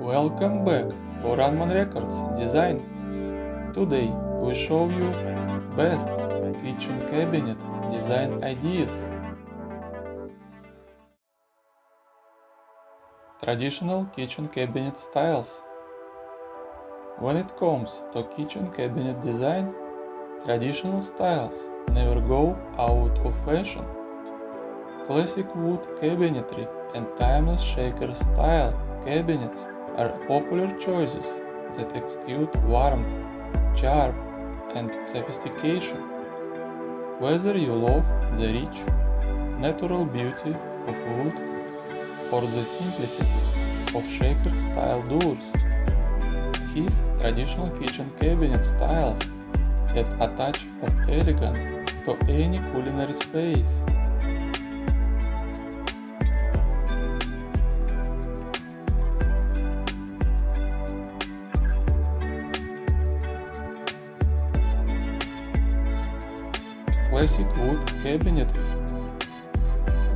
Welcome back to RunmanReCords Design. Today we show you best kitchen cabinet design ideas. Traditional kitchen cabinet styles. When it comes to kitchen cabinet design, traditional styles never go out of fashion. Classic wood cabinetry and timeless shaker style cabinets are popular choices that exude warmth, charm, and sophistication. Whether you love the rich, natural beauty of wood or the simplicity of shaker-style doors, his traditional kitchen cabinet styles add a touch of elegance to any culinary space. Classic wood cabinetry.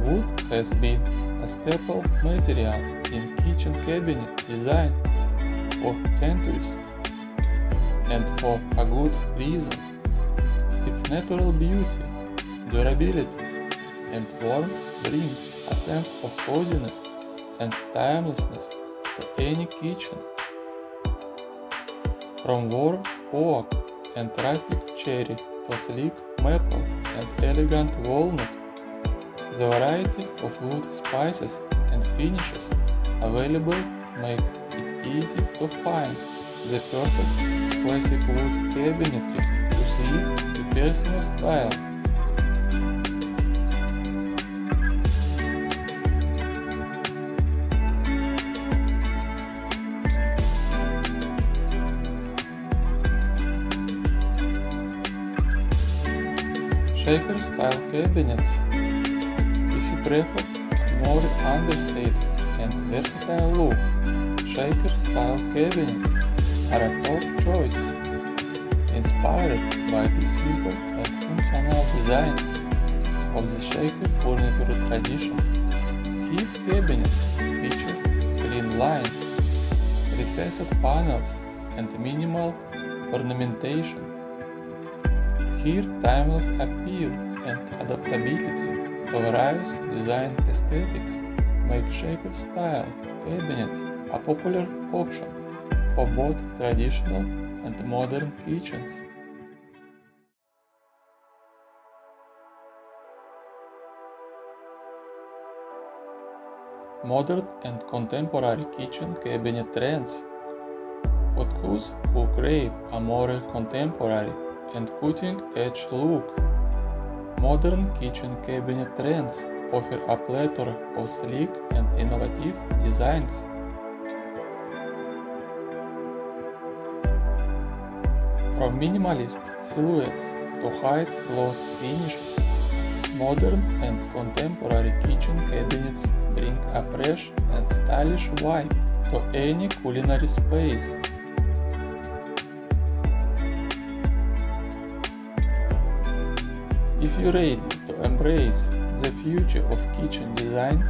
Wood has been a staple material in kitchen cabinet design for centuries, and for a good reason. Its natural beauty, durability, and warmth bring a sense of coziness and timelessness to any kitchen. From warm oak and rustic cherry to sleek maple and elegant walnut, the variety of wood spices and finishes available make it easy to find the perfect classic wood cabinetry to suit your personal style. Shaker style cabinets. If you prefer a more understated and versatile look, shaker style cabinets are a top choice. Inspired by the simple and functional designs of the shaker furniture tradition, his cabinets feature clean lines, recessed panels, and minimal ornamentation. Here, timeless appeal and adaptability to various design aesthetics make shaker style cabinets a popular option for both traditional and modern kitchens. Modern and contemporary kitchen cabinet trends. For those who crave a more contemporary and cutting-edge look, modern kitchen cabinet trends offer a plethora of sleek and innovative designs. From minimalist silhouettes to high gloss finishes, modern and contemporary kitchen cabinets bring a fresh and stylish vibe to any culinary space. If you're ready to embrace the future of kitchen design,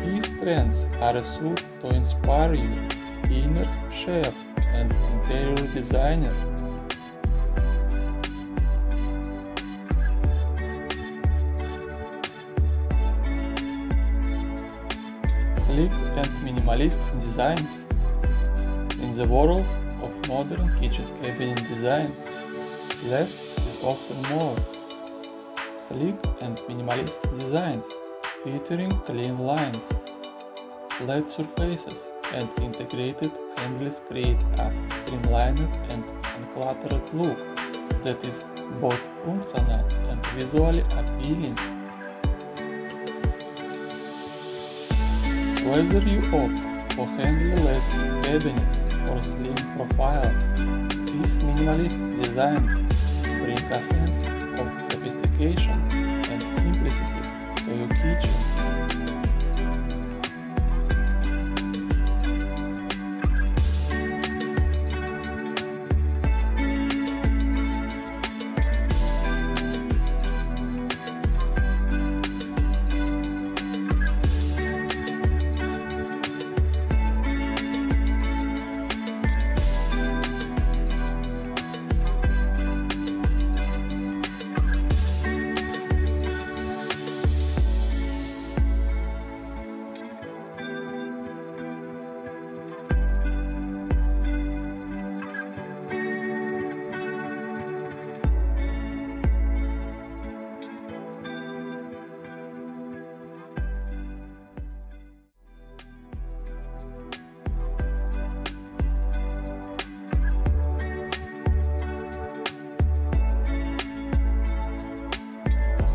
these trends are sure to inspire you, inner chef and interior designer. Sleek and minimalist designs. In the world of modern kitchen cabinet design, less is often more. Sleek and minimalist designs featuring clean lines, flat surfaces, and integrated handles create a streamlined and uncluttered look that is both functional and visually appealing. Whether you opt for handleless cabinets or slim profiles, these minimalist designs bring a sense of sophistication and simplicity to your kitchen.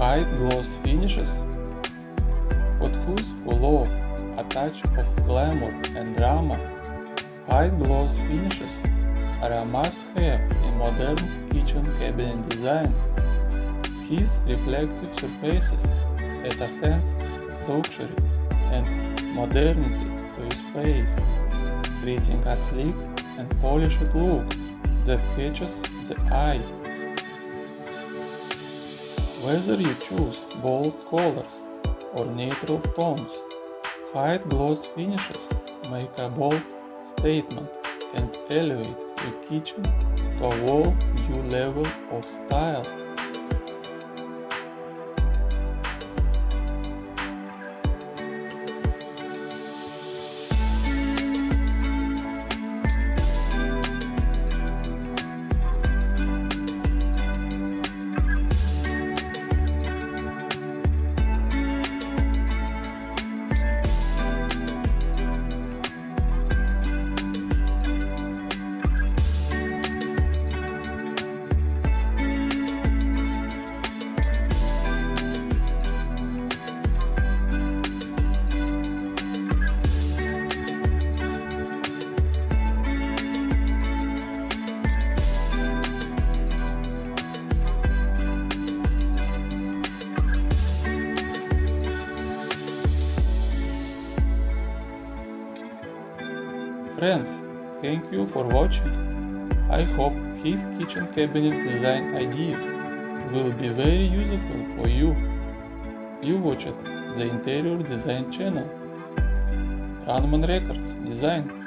High glossed finishes? For those who love a touch of glamour and drama, high glossed finishes are a must-have in modern kitchen cabinet design. These reflective surfaces add a sense of luxury and modernity to your space, creating a sleek and polished look that catches the eye. Whether you choose bold colors or neutral tones, high gloss finishes make a bold statement and elevate your kitchen to a whole new level of style. Friends, thank you for watching. I hope these kitchen cabinet design ideas will be very useful for you. You watched the interior design channel, RunmanReCords Design.